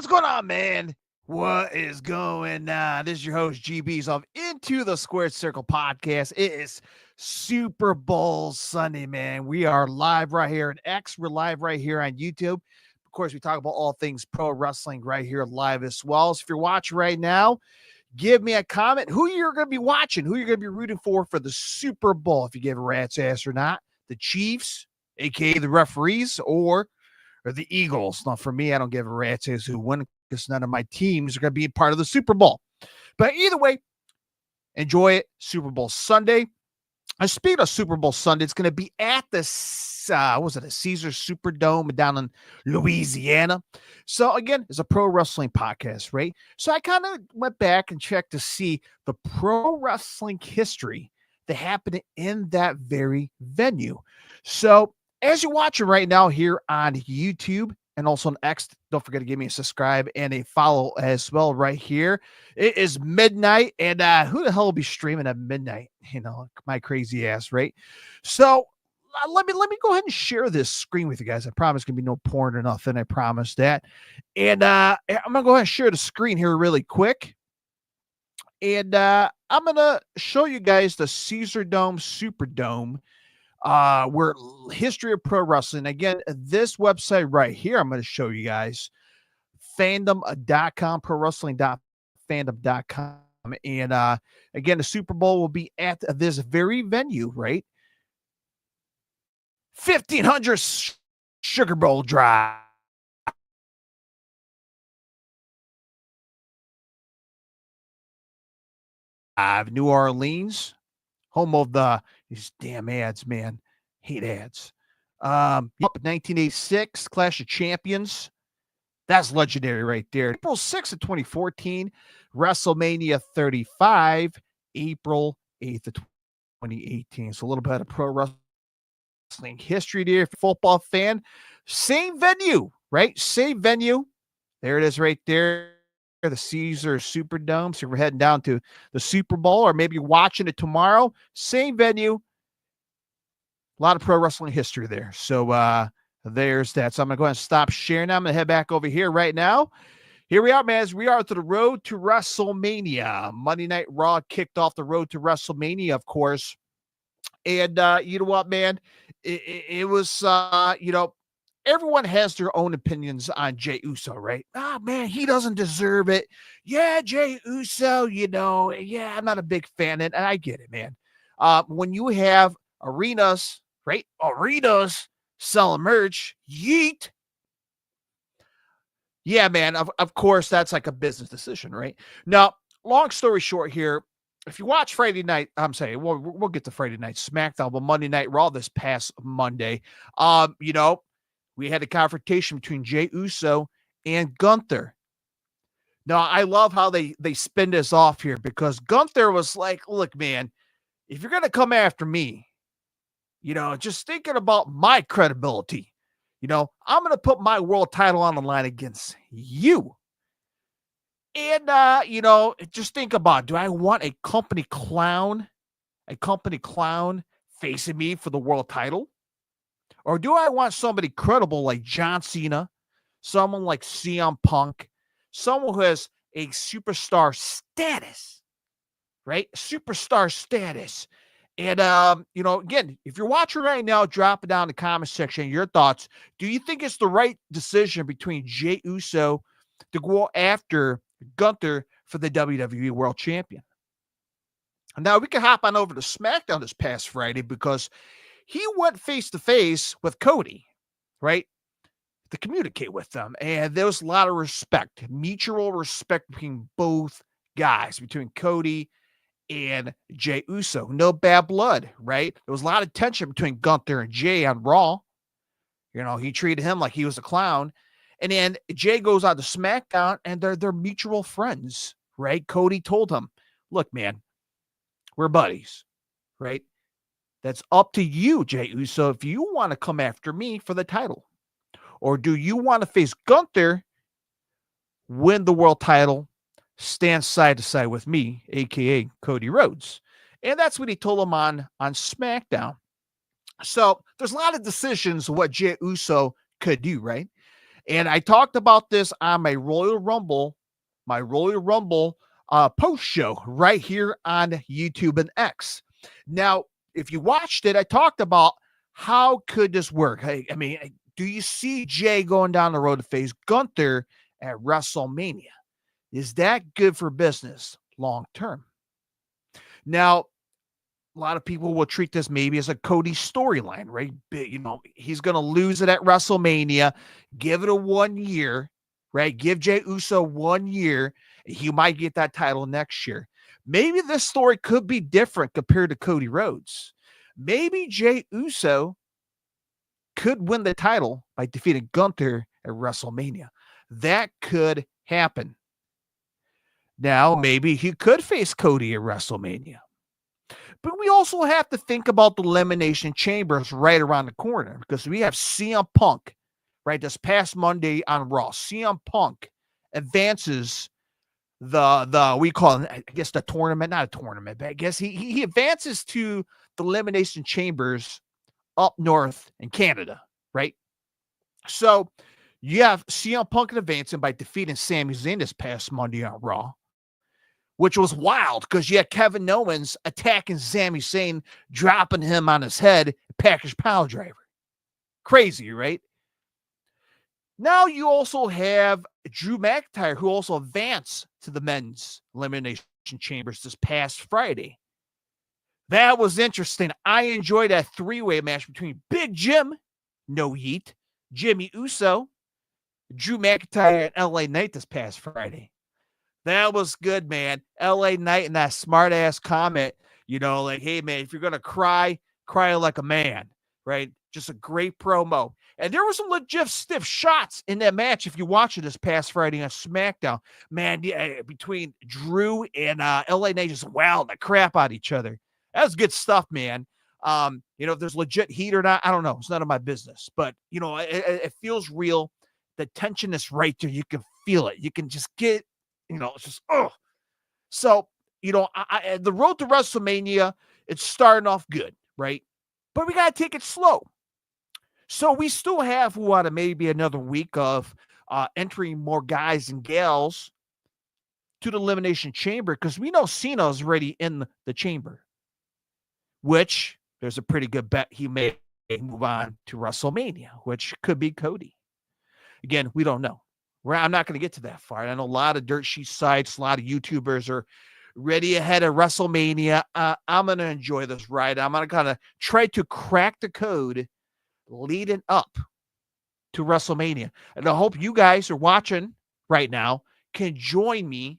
What's going on, man? What is going on? This is your host, GB's of Into the Squared Circle podcast. It is Super Bowl Sunday, man. We are live right here at X. We're live right here on YouTube. Of course, we talk about all things pro wrestling right here live as well. So if you're watching right now, give me a comment who you're going to be watching, who you're going to be rooting for the Super Bowl, if you give a rat's ass or not. The Chiefs, a.k.a. the referees, or the Eagles. Now, for me, I don't give a rat's ass who won because none of my teams are going to be part of the Super Bowl. But either way, enjoy it. Super Bowl Sunday. And speaking of Super Bowl Sunday, it's going to be at the, a Caesar Superdome down in Louisiana. So again, it's a pro wrestling podcast, right? So I kind of went back and checked to see the pro wrestling history that happened in that very venue. So as you're watching right now here on YouTube and also on X, don't forget to give me a subscribe and a follow as well right here. It is midnight, and who the hell will be streaming at midnight? You know, my crazy ass, right? So let me go ahead and share this screen with you guys. I promise it's gonna be no porn or nothing. I promise that. And I'm gonna go ahead and share the screen here really quick. And I'm gonna show you guys the Caesar Dome Superdome. Where history of pro wrestling. Again, this website right here, I'm going to show you guys fandom.com, pro wrestling.fandom.com. And again, the Super Bowl will be at this very venue, right? 1500 Sugar Bowl Drive. New Orleans, home of these damn ads, man. Hate ads. 1986, Clash of Champions. That's legendary right there. April 6th of 2014, WrestleMania 35, April 8th of 2018. So a little bit of pro wrestling history there. If you're a football fan, same venue, right? Same venue. There it is right there. The Caesar Superdome. So we're heading down to the Super Bowl, or maybe you're watching it tomorrow. Same venue. A lot of pro wrestling history there. So there's that. So I'm going to go ahead and stop sharing now. I'm going to head back over here right now. Here we are, man. As we are to the road to WrestleMania. Monday Night Raw kicked off the road to WrestleMania, of course. And you know what, man? It was, everyone has their own opinions on Jey Uso, right? Oh, man, he doesn't deserve it. Yeah, Jey Uso, I'm not a big fan. And I get it, man. When you have arenas, right? Arenas selling merch, yeet. Yeah, man, of course, that's like a business decision, right? Now, long story short here, if you watch Friday night, I'm saying, we'll get to Friday night SmackDown, but Monday Night Raw this past Monday, we had a confrontation between Jey Uso and Gunther. Now, I love how they spin this off here, because Gunther was like, look, man, if you're going to come after me, just thinking about my credibility, I'm going to put my world title on the line against you. And, just think about, do I want a company clown facing me for the world title? Or do I want somebody credible like John Cena, someone like CM Punk, someone who has a superstar status, right? Superstar status. And, again, if you're watching right now, drop it down in the comment section, your thoughts. Do you think it's the right decision between Jey Uso to go after Gunther for the WWE World Champion? Now, we can hop on over to SmackDown this past Friday, because he went face-to-face with Cody, right, to communicate with them. And there was a lot of respect, mutual respect between both guys, between Cody and Jey Uso. No bad blood, right? There was a lot of tension between Gunther and Jey on Raw. He treated him like he was a clown. And then Jey goes on to SmackDown, and they're mutual friends, right? Cody told him, look, man, we're buddies, right? That's up to you, Jey Uso, if you want to come after me for the title. Or do you want to face Gunther, win the world title, stand side to side with me, a.k.a. Cody Rhodes? And that's what he told him on SmackDown. So there's a lot of decisions what Jey Uso could do, right? And I talked about this on my Royal Rumble post show right here on YouTube and X. Now, if you watched it, I talked about how could this work. I mean, do you see Jay going down the road to face Gunther at WrestleMania? Is that good for business long term? Now, a lot of people will treat this maybe as a Cody storyline, right? You know, he's going to lose it at WrestleMania, give it a 1 year, right? Give Jey Uso 1 year. He might get that title next year. Maybe this story could be different compared to Cody Rhodes. Maybe Jey Uso could win the title by defeating Gunther at WrestleMania. That could happen. Now, maybe he could face Cody at WrestleMania. But we also have to think about the Elimination Chambers right around the corner, because we have CM Punk, right, this past Monday on Raw. CM Punk advances we call it, I guess, the tournament, not a tournament, but I guess he advances to the Elimination Chambers up north in Canada, right? So you have CM Punk advancing by defeating Sami Zayn this past Monday on Raw, which was wild because you had Kevin Owens attacking Sami Zayn, dropping him on his head, package power driver. Crazy, right? Now you also have Drew McIntyre, who also advanced to the men's Elimination Chambers this past Friday. That was interesting. I enjoyed that three-way match between Big Jim, no Yeet, Jimmy Uso, Drew McIntyre, and LA Knight this past Friday. That was good, man. LA Knight and that smart-ass comment, you know, like, hey, man, if you're going to cry, cry like a man, right? Just a great promo. And there were some legit stiff shots in that match if you watch it this past Friday on SmackDown. Man, between Drew and LA Knight just wowed the crap out of each other. That was good stuff, man. You know, if there's legit heat or not, I don't know. It's none of my business. But, you know, it feels real. The tension is right there. You can feel it. You can just get, you know, it's just, oh. So, you know, the road to WrestleMania, it's starting off good, right? But we got to take it slow. So we still have maybe another week of entering more guys and gals to the Elimination Chamber, because we know Cena's already in the chamber, which there's a pretty good bet he may move on to WrestleMania, which could be Cody. Again, we don't know. I'm not going to get to that far. I know a lot of dirt sheet sites, a lot of YouTubers are ready ahead of WrestleMania. I'm going to enjoy this ride. I'm going to kind of try to crack the code leading up to WrestleMania. And I hope you guys are watching right now can join me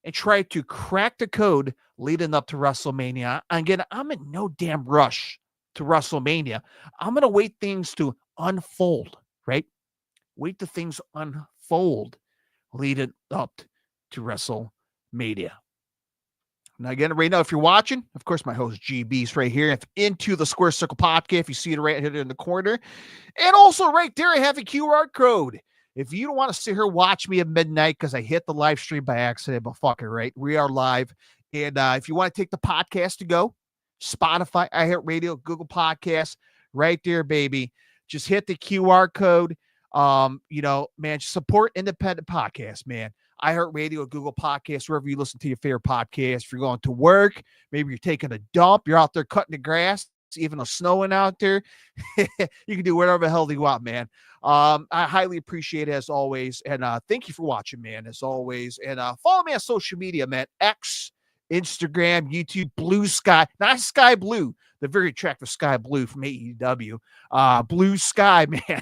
and try to crack the code leading up to WrestleMania. Again, I'm in no damn rush to WrestleMania. I'm going to wait things to unfold, right? Wait the things unfold leading up to WrestleMania. Now, again, right now, if you're watching, of course, my host GB's right here. If into the Square Circle Podcast, if you see it right here in the corner. And also right there, I have a QR code. If you don't want to sit here watch me at midnight because I hit the live stream by accident, but fuck it, right? We are live. And if you want to take the podcast to go, Spotify, iHeartRadio, Google Podcasts, right there, baby. Just hit the QR code. You know, man, support independent podcasts, man. iHeartRadio, Google Podcasts, wherever you listen to your favorite podcast. If you're going to work, maybe you're taking a dump, you're out there cutting the grass, even though snowing out there, you can do whatever the hell you want, man. I highly appreciate it as always. And thank you for watching, man, as always. And follow me on social media, man. X, Instagram, YouTube, Blue Sky, not Sky Blue, the very attractive Sky Blue from AEW. Blue Sky, man.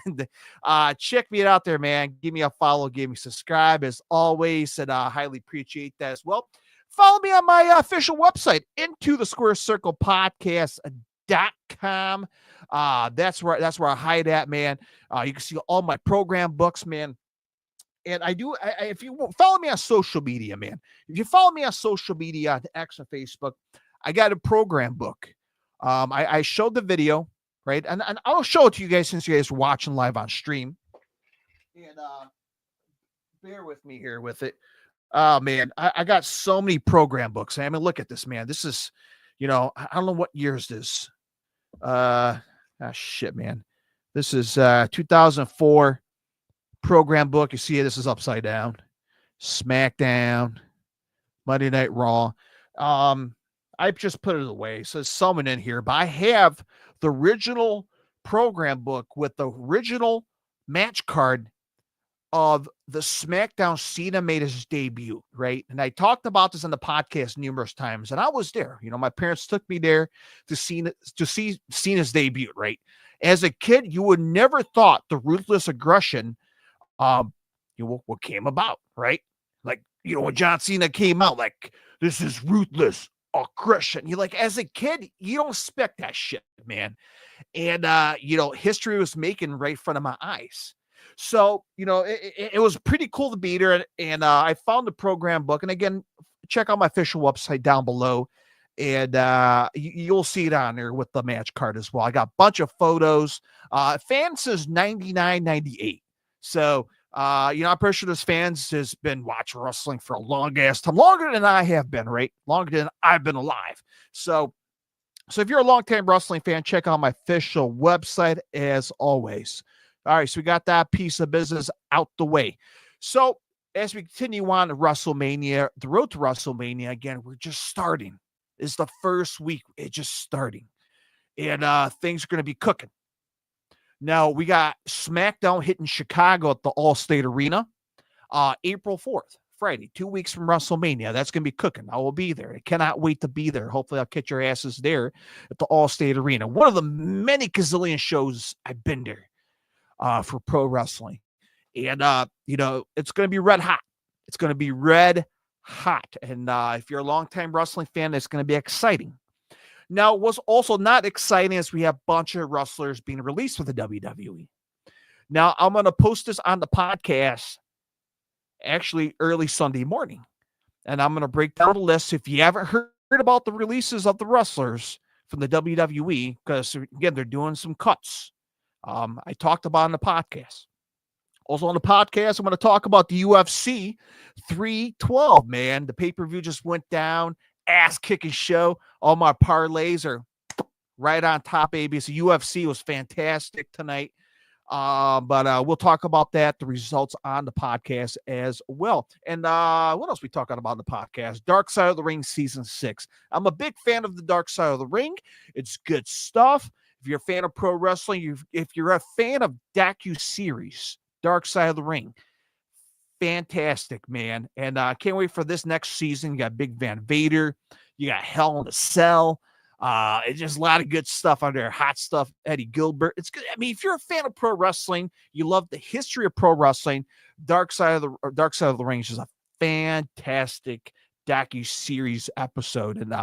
Check me out there, man. Give me a follow, give me subscribe as always, and I highly appreciate that as well. Follow me on my official website, into the Square Circle Podcast.com. That's where I hide at, man. You can see all my program books, man. And if you follow me on social media, man, if you follow me on social media, on X and Facebook, I got a program book. I showed the video, right? And I'll show it to you guys since you guys are watching live on stream. And bear with me here with it. Oh, man, I got so many program books. I mean, look at this, man. This is, you know, I don't know what year is this. Shit, man. This is 2004. program book. You see, this is upside down. SmackDown, Monday Night Raw. I just put it away. So there's someone in here, but I have the original program book with the original match card of the SmackDown Cena made his debut, right? And I talked about this on the podcast numerous times, and I was there. My parents took me there to see Cena's debut, right? As a kid, you would never thought the ruthless aggression, what came about, right? Like, when John Cena came out, like, this is ruthless aggression. You like, as a kid, you don't expect that shit, man. And history was making right in front of my eyes. So, it was pretty cool to be there. And I found the program book. And again, check out my official website down below. And you'll see it on there with the match card as well. I got a bunch of photos. Fan says 99.98. So, I'm pretty sure this fans has been watching wrestling for a long ass time, longer than I have been, right? Longer than I've been alive. So if you're a longtime wrestling fan, check out my official website as always. All right, so we got that piece of business out the way. So as we continue on to WrestleMania, the road to WrestleMania, again, we're just starting. It's the first week. It's just starting. And things are going to be cooking. Now, we got SmackDown hitting Chicago at the Allstate Arena April 4th, Friday, 2 weeks from WrestleMania. That's going to be cooking. I will be there. I cannot wait to be there. Hopefully, I'll catch your asses there at the Allstate Arena. One of the many gazillion shows I've been there for pro wrestling. And, it's going to be red hot. It's going to be red hot. And if you're a longtime wrestling fan, it's going to be exciting. Now, what's also not exciting is we have a bunch of wrestlers being released for the WWE. Now, I'm going to post this on the podcast actually early Sunday morning. And I'm going to break down the list. If you haven't heard about the releases of the wrestlers from the WWE, because, again, they're doing some cuts. I talked about on the podcast. Also on the podcast, I'm going to talk about the UFC 312, man. The pay-per-view just went down. Ass-kicking show. All my parlays are right on top, baby. So UFC was fantastic tonight. But we'll talk about that, the results on the podcast as well. And what else we talking about on the podcast? Dark Side of the Ring Season 6. I'm a big fan of the Dark Side of the Ring. It's good stuff. If you're a fan of pro wrestling, if you're a fan of docu-series, Dark Side of the Ring, fantastic, man. And I can't wait for this next season. You got Big Van Vader. You got Hell in a Cell. It's just a lot of good stuff on there. Hot stuff. Eddie Gilbert. It's good. I mean, if you're a fan of pro wrestling, you love the history of pro wrestling, Dark Side of the Ring is just a fantastic docu-series episode. And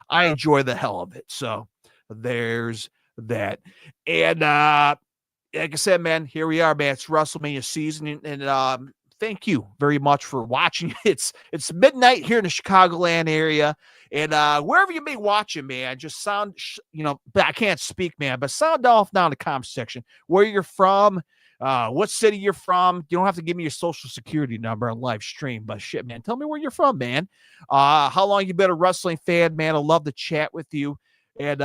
I enjoy the hell of it. So there's that. And like I said, man, here we are, man. It's WrestleMania season. And thank you very much for watching. It's midnight here in the Chicagoland area. And wherever you may watch it, man, just sound, I can't speak, man, but sound off down in the comment section where you're from, what city you're from. You don't have to give me your social security number on live stream, but shit, man, tell me where you're from, man. How long you been a wrestling fan, man? I love to chat with you. And,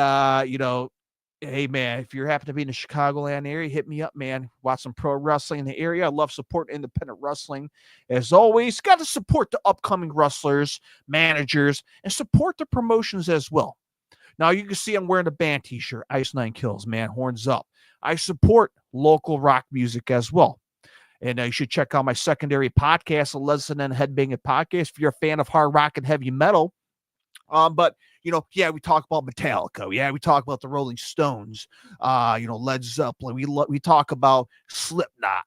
hey, man, if you happen to be in the Chicagoland area, hit me up, man. Watch some pro wrestling in the area. I love supporting independent wrestling. As always, got to support the upcoming wrestlers, managers, and support the promotions as well. Now, you can see I'm wearing a band t-shirt, Ice Nine Kills, man, horns up. I support local rock music as well. And you should check out my secondary podcast, the Lesson and Headbanging Podcast, if you're a fan of hard rock and heavy metal. But we talk about Metallica. Yeah, we talk about the Rolling Stones. Led Zeppelin. We talk about Slipknot.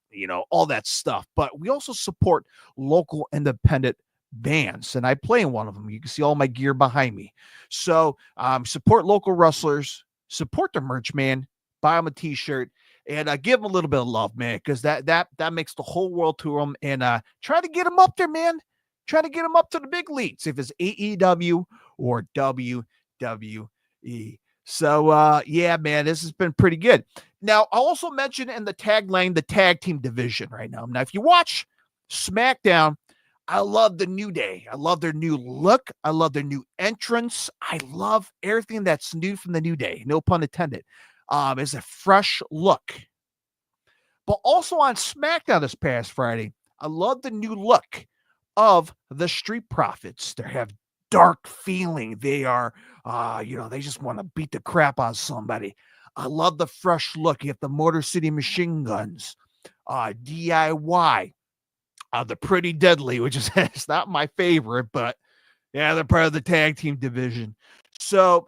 All that stuff. But we also support local independent bands, and I play in one of them. You can see all my gear behind me. So support local wrestlers. Support the merch, man. Buy them a t-shirt. And give them a little bit of love, man, because that makes the whole world to them. And try to get them up there, man. Try to get them up to the big leagues, if it's AEW or WWE. So, yeah, man, this has been pretty good. Now, I also mentioned in the tagline, the tag team division right now. Now, if you watch SmackDown, I love the New Day. I love their new look. I love their new entrance. I love everything that's new from the New Day. No pun intended. It's a fresh look. But also on SmackDown this past Friday, I love the new look of the Street Profits. They have dark feeling. They are, they just want to beat the crap out of somebody. I love the fresh look. You have the Motor City Machine Guns, DIY, the Pretty Deadly, which is it's not my favorite, but yeah, they're part of the tag team division. So,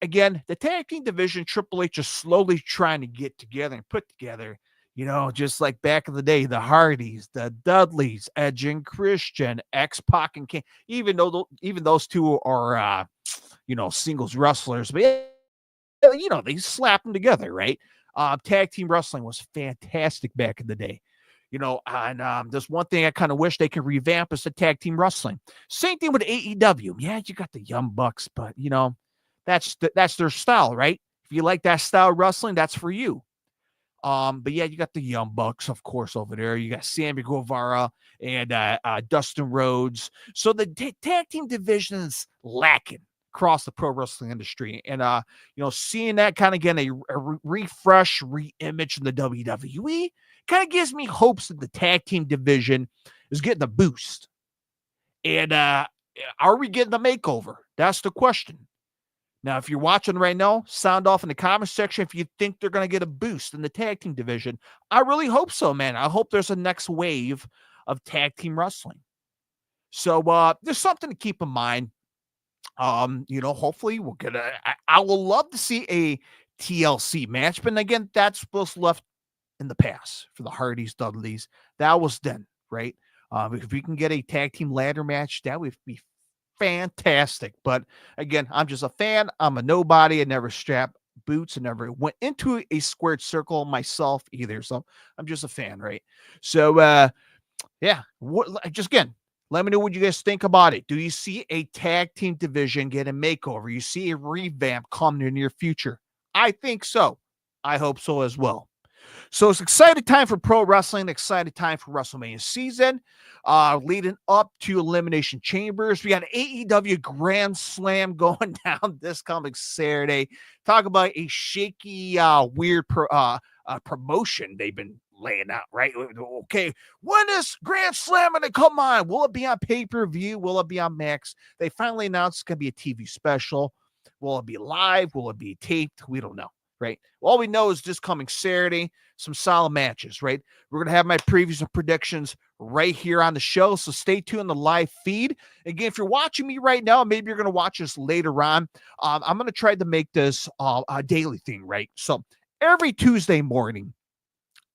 again, the tag team division, Triple H is slowly trying to get together and put together, just like back in the day, the Hardys, the Dudleys, Edge and Christian, X-Pac and King, even those two are, singles wrestlers, but they slap them together, right? Tag team wrestling was fantastic back in the day. And there's one thing I kind of wish they could revamp is the tag team wrestling. Same thing with AEW. Yeah, you got the Young Bucks, but that's their style, right? If you like that style of wrestling, that's for you. But yeah, you got the Young Bucks, of course, over there. You got Sammy Guevara and Dustin Rhodes. So the tag team division is lacking across the pro wrestling industry. And, seeing that kind of get a refresh, re-image in the WWE kind of gives me hopes that the tag team division is getting a boost. And are we getting a makeover? That's the question. Now, if you're watching right now, sound off in the comment section if you think they're going to get a boost in the tag team division. I really hope so, man. I hope there's a next wave of tag team wrestling. So there's something to keep in mind. Hopefully we'll get I will love to see a TLC match, but again, that's what's left in the past for the Hardys, Dudleys. That was done, right? If we can get a tag team ladder match, that would be fantastic. But again, I'm just a fan. I'm a nobody. I never strapped boots. I never went into a squared circle myself either. So I'm just a fan, right? So just again, let me know what you guys think about it. Do you see a tag team division get a makeover? You see a revamp come in the near future? I think so. I hope so as well. So it's exciting time for pro wrestling, exciting time for WrestleMania season, leading up to Elimination Chambers. We got an AEW Grand Slam going down this coming Saturday. Talk about a shaky, weird promotion they've been laying out, right? Okay, when is Grand Slam going to come on? Will it be on pay-per-view? Will it be on Max? They finally announced it's going to be a TV special. Will it be live? Will it be taped? We don't know. Right. All we know is this coming Saturday, some solid matches, right? We're going to have my previews and predictions right here on the show. So stay tuned on the live feed. Again, if you're watching me right now, maybe you're going to watch this later on. I'm going to try to make this a daily thing, right? So every Tuesday morning,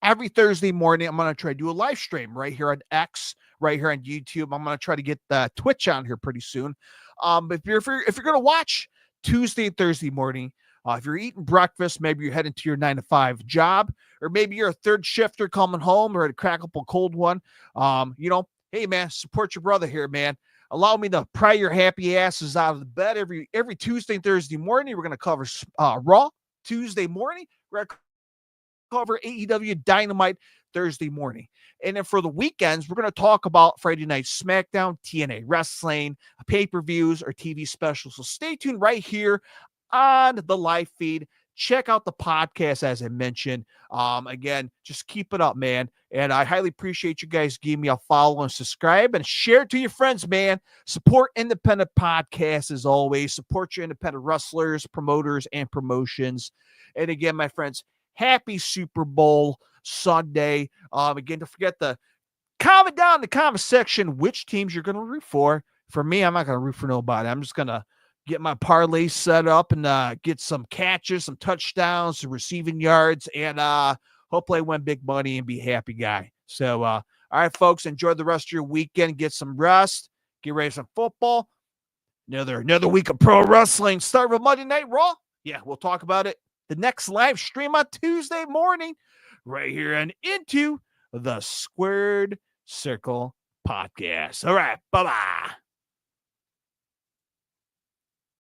every Thursday morning, I'm going to try to do a live stream right here on X, right here on YouTube. I'm going to try to get the Twitch on here pretty soon. But if you're going to watch Tuesday and Thursday morning, if you're eating breakfast, maybe you're heading to your 9-to-5 job, or maybe you're a third shifter coming home or to crack up a cold one. Hey man, support your brother here, man. Allow me to pry your happy asses out of the bed every Tuesday and Thursday morning. We're going to cover Raw Tuesday morning. We're going to cover AEW Dynamite Thursday morning. And then for the weekends, we're going to talk about Friday Night SmackDown, TNA Wrestling, pay-per-views, or TV specials. So stay tuned right here on the live feed. Check out the podcast, as I mentioned. Again, just keep it up, man. And I highly appreciate you guys giving me a follow and subscribe and share it to your friends, man. Support independent podcasts as always. Support your independent wrestlers, promoters, and promotions. And again, my friends, happy Super Bowl Sunday. Again, don't forget to comment down in the comment section which teams you're going to root for. For me, I'm not going to root for nobody. I'm just going to get my parlay set up and get some catches, some touchdowns, some receiving yards, and hopefully I win big money and be a happy guy. So, all right, folks, enjoy the rest of your weekend. Get some rest. Get ready for some football. Another week of pro wrestling. Start with Monday Night Raw. Yeah, we'll talk about it. The next live stream on Tuesday morning right here and into the Squared Circle podcast. All right, bye-bye.